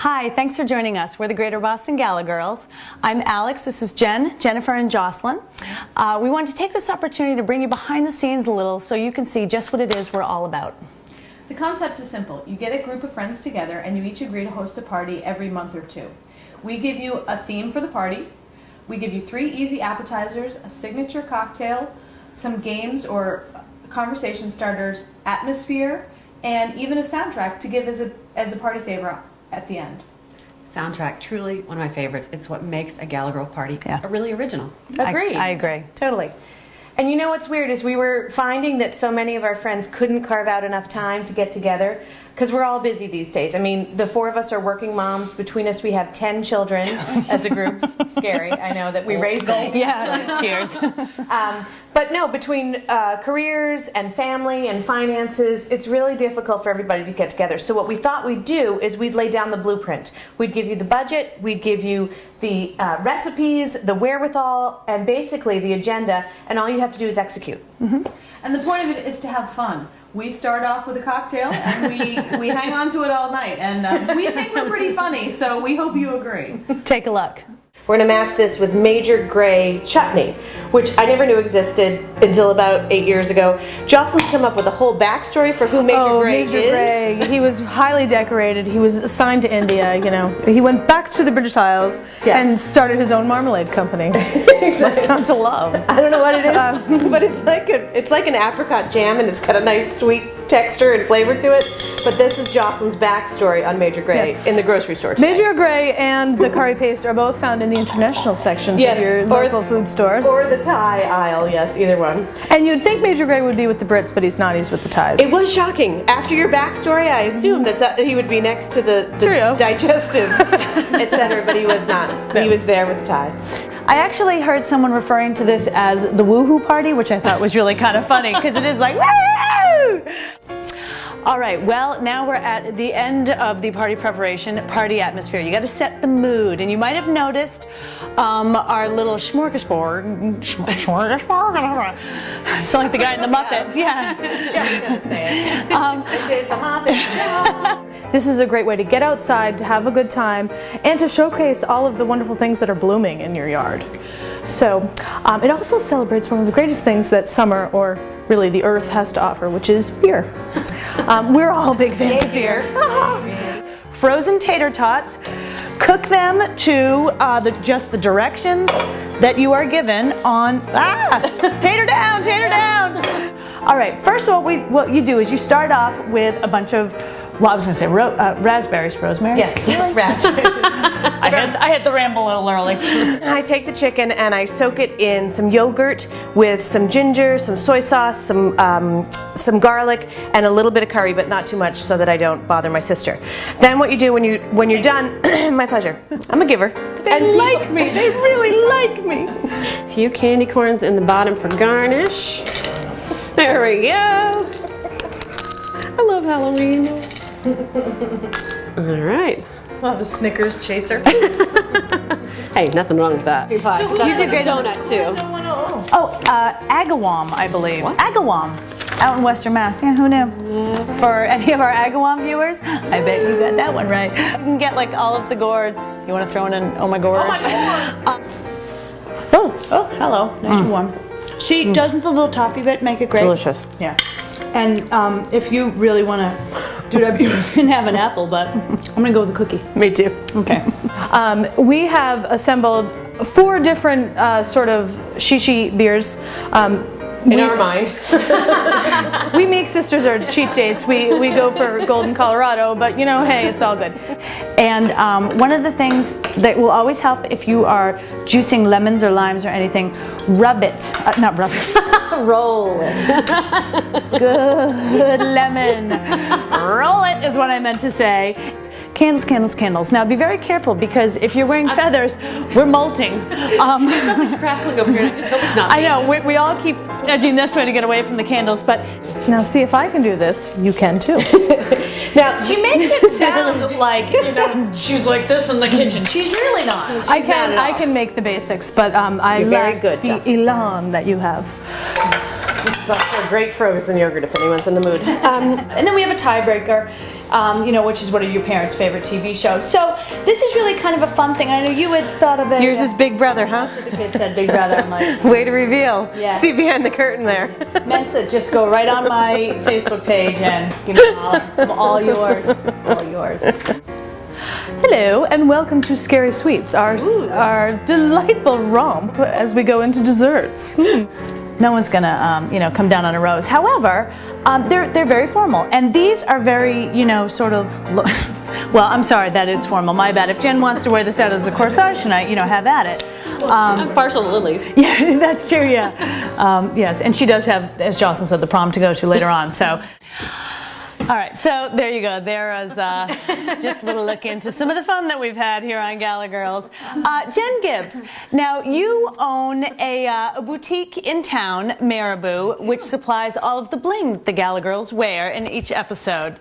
Hi, thanks for joining us. We're the Greater Boston Gala Girls. I'm Alex, this is Jen, Jennifer, and Jocelyn. We wanted to take this opportunity to bring you behind the scenes a little so you can see just what it is we're all about. The concept is simple. You get a group of friends together and you each agree to host a party every month or two. We give you a theme for the party. We give you 3 easy appetizers, a signature cocktail, some games or conversation starters, atmosphere, and even a soundtrack to give as a party favor at the end. Soundtrack, truly one of my favorites. It's what makes a Gala Girl party really original. Agreed. I agree. Totally. And you know what's weird is we were finding that so many of our friends couldn't carve out enough time to get together because we're all busy these days. I mean, the 4 of us are working moms. Between us, we have 10 children as a group. Scary. I know that we raised them. Yeah, cheers. But no, between careers and family and finances, it's really difficult for everybody to get together. So what we thought we'd do is we'd lay down the blueprint. We'd give you the budget, we'd give you the recipes, the wherewithal, and basically the agenda, and all you have to do is execute. Mm-hmm. And the point of it is to have fun. We start off with a cocktail and we hang on to it all night. And we think we're pretty funny, so we hope you agree. Take a look. We're going to match this with Major Grey chutney, which I never knew existed until about 8 years ago. Jocelyn's come up with a whole backstory for who Major Grey is. Major Grey. He was highly decorated. He was assigned to India, you know. He went back to the British Isles and started his own marmalade company. Must not to love. I don't know what it is, but it's like an apricot jam, and it's got a nice sweet texture and flavor to it. But this is Jocelyn's backstory on Major Grey in the grocery store today. Major Grey and the curry paste are both found in the international sections of your local food stores. Or the Thai aisle, yes, either one. And you'd think Major Grey would be with the Brits, but he's not. He's with the Thais. It was shocking. After your backstory, I assumed that he would be next to the digestives, etc., but he was not. He was there with the Thai. I actually heard someone referring to this as the woohoo party, which I thought was really kind of funny because it is like, woo! All right, well, now we're at the end of the party preparation, party atmosphere. You got to set the mood, and you might have noticed our little smorgasbord. Sound like the guy in the Muppets, yeah. Just gonna say it. This is the Muppet Show. This is a great way to get outside, to have a good time, and to showcase all of the wonderful things that are blooming in your yard. So it also celebrates one of the greatest things that summer, or really the earth, has to offer, which is beer. We're all big fans of beer. Frozen tater tots. Cook them to just the directions that you are given on. Tater down, tater down. All right. First of all, what you do is you start off with a bunch of. Well, I was going to say raspberries, rosemaries. Yes, raspberries. I had to ramble a little early. I take the chicken and I soak it in some yogurt with some ginger, some soy sauce, some garlic, and a little bit of curry, but not too much so that I don't bother my sister. Then what you do when you're done, my pleasure. I'm a giver. They like me. They really like me. A few candy corns in the bottom for garnish. There we go. I love Halloween. All right. We'll have a Snickers chaser. Hey, nothing wrong with that. You did great. Donut too. Agawam, I believe. What? Agawam, out in Western Mass. Yeah, who knew? For any of our Agawam viewers, I bet you got that one right. You can get like all of the gourds. You want to throw in an oh my gourd? Oh my God. Oh, hello. Nice and warm. See, doesn't the little toppy bit make it great? Delicious. Yeah. And if you really want to do it, you can have an apple, but I'm going to go with the cookie. Me too. Okay. We have assembled 4 different sort of shishi beers. In our mind. We make sisters are cheap dates. We go for Golden Colorado, but you know, hey, it's all good. And one of the things that will always help if you are juicing lemons or limes or anything, rub it. Not rub it. Roll it. Good lemon. Roll it is what I meant to say. Candles, candles, candles. Now be very careful because if you're wearing feathers, we're molting. Something's crackling over here. I just hope it's not me. I know, we all keep edging this way to get away from the candles, but now see if I can do this, you can too. now she makes it sound like, you know, she's like this in the kitchen. She's really not. I can make the basics, but I lack the elan that you have. This is also a great frozen yogurt if anyone's in the mood. And then we have a tiebreaker. which is one of your parents' favorite TV shows. So this is really kind of a fun thing. I know you had thought of it. Yours is Big Brother, huh? That's what the kids said, Big Brother. I'm like, Way to reveal. Yeah. See behind the curtain there. Mensa, just go right on my Facebook page and give me a holler. I'm all yours. All yours. Hello, and welcome to Scary Sweets, our delightful romp as we go into desserts. No one's gonna, come down on a rose. However, they're very formal, and these are very, sort of. Well, I'm sorry, that is formal. My bad. If Jen wants to wear this out as a corsage tonight, have at it. I'm partial to lilies. Yeah, that's true. Yeah, yes, and she does have, as Jocelyn said, the prom to go to later on. So. All right, so there you go. There is just a little look into some of the fun that we've had here on Gala Girls. Jen Gibbs, now you own a boutique in town, Marabou, which supplies all of the bling that the Gala Girls wear in each episode.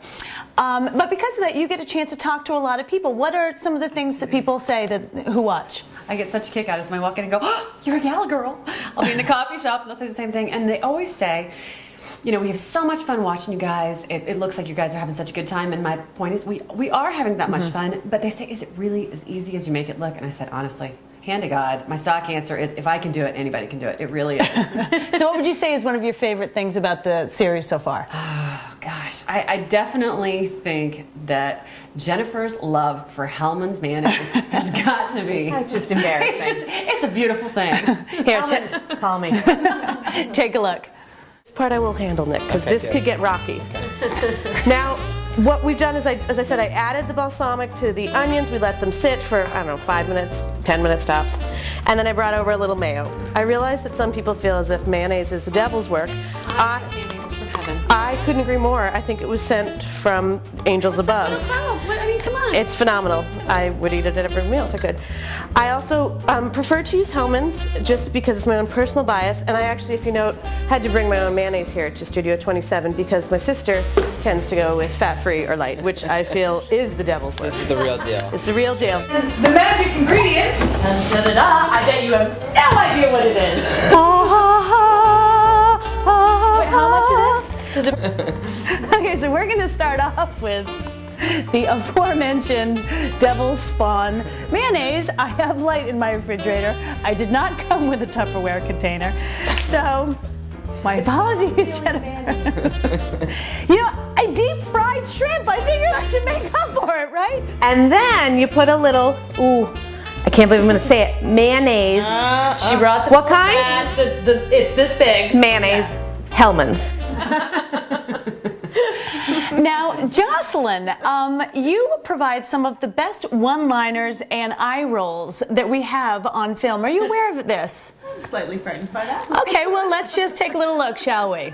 But because of that, you get a chance to talk to a lot of people. What are some of the things that people say who watch? I get such a kick out of it. I walk in and go, "Oh, you're a Gala Girl." I'll be in the coffee shop and they'll say the same thing. And they always say, we have so much fun watching you guys. It looks like you guys are having such a good time. And my point is, we are having that much fun. But they say, is it really as easy as you make it look? And I said, honestly, hand to God, my stock answer is, if I can do it, anybody can do it. It really is. So what would you say is one of your favorite things about the series so far? Oh, gosh. I definitely think that Jennifer's love for Hellman's mayonnaise has got to be. That's just embarrassing. It's a beautiful thing. Here, Call me. take a look. This part I will handle, Nick, because this could get rocky. Now, what we've done is, as I said, I added the balsamic to the onions. We let them sit for, 5 minutes, 10 minutes tops. And then I brought over a little mayo. I realize that some people feel as if mayonnaise is the devil's work. I couldn't agree more. I think it was sent from angels above. Come on. It's phenomenal. I would eat it at every meal if I could. I also prefer to use Hellman's just because it's my own personal bias, and I actually, if you note, had to bring my own mayonnaise here to Studio 27 because my sister tends to go with fat-free or light, which I feel is the devil's work. This is the real deal. It's the real deal. The magic ingredient. I bet you have no idea what it is. Wait, how much it is? Okay, so we're going to start off with the aforementioned Devil's Spawn mayonnaise. I have light in my refrigerator. I did not come with a Tupperware container. So, my apologies, Jennifer. I deep fried shrimp. I figured I should make up for it, right? And then you put a little, I can't believe I'm going to say it, mayonnaise. She brought the What kind? It's this big. Mayonnaise. Hellman's. Now, Jocelyn, you provide some of the best one-liners and eye rolls that we have on film. Are you aware of this? I'm slightly frightened by that. Okay, well, let's just take a little look, shall we?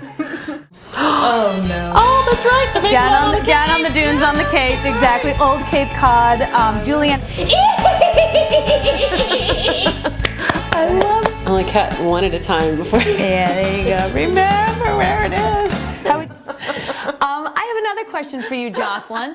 Oh no. Oh, that's right. The down on the dunes on the Cape, exactly. Old Cape Cod. Julian. I love it. I only cut one at a time before. Yeah, there you go. Remember where it is. I have another question for you, Jocelyn.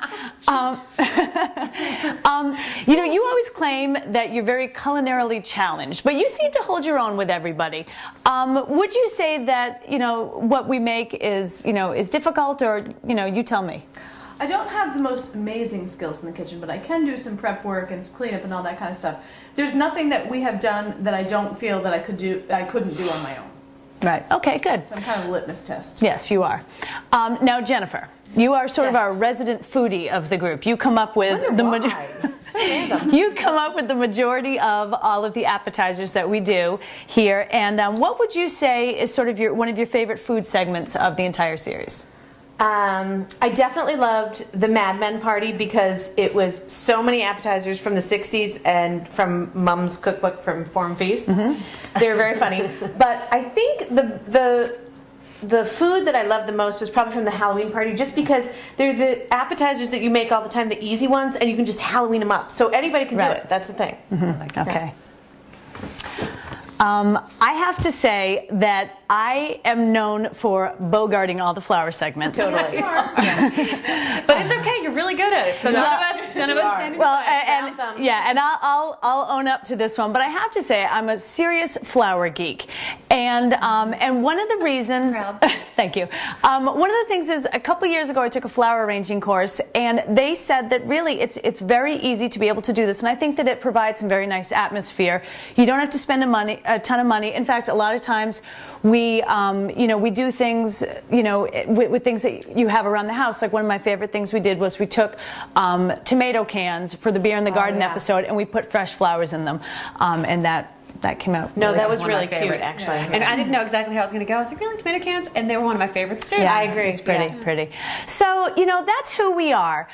You always claim that you're very culinarily challenged, but you seem to hold your own with everybody. Would you say that what we make is difficult, or you tell me? I don't have the most amazing skills in the kitchen, but I can do some prep work and some cleanup and all that kind of stuff. There's nothing that we have done that I don't feel that I couldn't do on my own. Right. Okay, good. So I'm kind of a litmus test. Yes, you are. Now, Jennifer, you are sort of our resident foodie of the group. You come up with you come up with the majority of all of the appetizers that we do here. And what would you say is sort of one of your favorite food segments of the entire series? I definitely loved the Mad Men party because it was so many appetizers from the 60s and from Mom's cookbook from Forum Feasts. They were very funny. But I think the food that I loved the most was probably from the Halloween party, just because they're the appetizers that you make all the time, the easy ones, and you can just Halloween them up. So anybody can do it. That's the thing. Okay. I have to say that I am known for bogarting all the flower segments. Totally. But it's okay. You're really good at it. So none of us None of us standing. Well, and I'll own up to this one, but I have to say I'm a serious flower geek, and one of the reasons. Thank you. One of the things is a couple years ago I took a flower arranging course, and they said that really it's very easy to be able to do this, and I think that it provides some very nice atmosphere. You don't have to spend a ton of money. In fact, a lot of times we we do things with things that you have around the house. Like one of my favorite things we did was we took tomato cans for the Beer in the Garden episode, and we put fresh flowers in them, and that came out. No, that was one of my really cute, favorites. actually. And I didn't know exactly how I was going to go. I was like, really, tomato cans? And they were one of my favorites too. Yeah, I agree. It's pretty. So, that's who we are.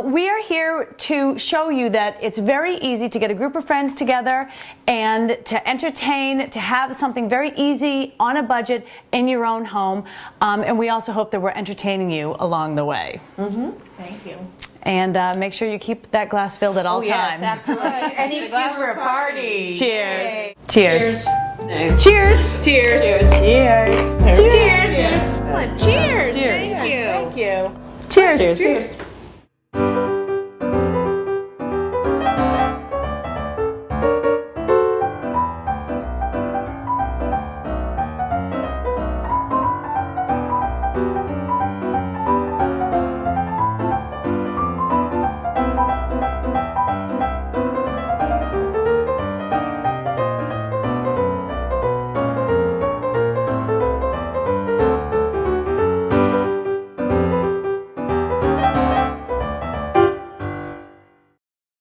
We are here to show you that it's very easy to get a group of friends together and to entertain, to have something very easy on a budget in your own home. And we also hope that we're entertaining you along the way. Thank you. And make sure you keep that glass filled at all times. Yes, absolutely. Any excuse for a party. Cheers. Yay. Cheers. Cheers. Cheers. Cheers. Cheers. Cheers. Cheers. Cheers. Thank you. Thank you. Cheers. Cheers.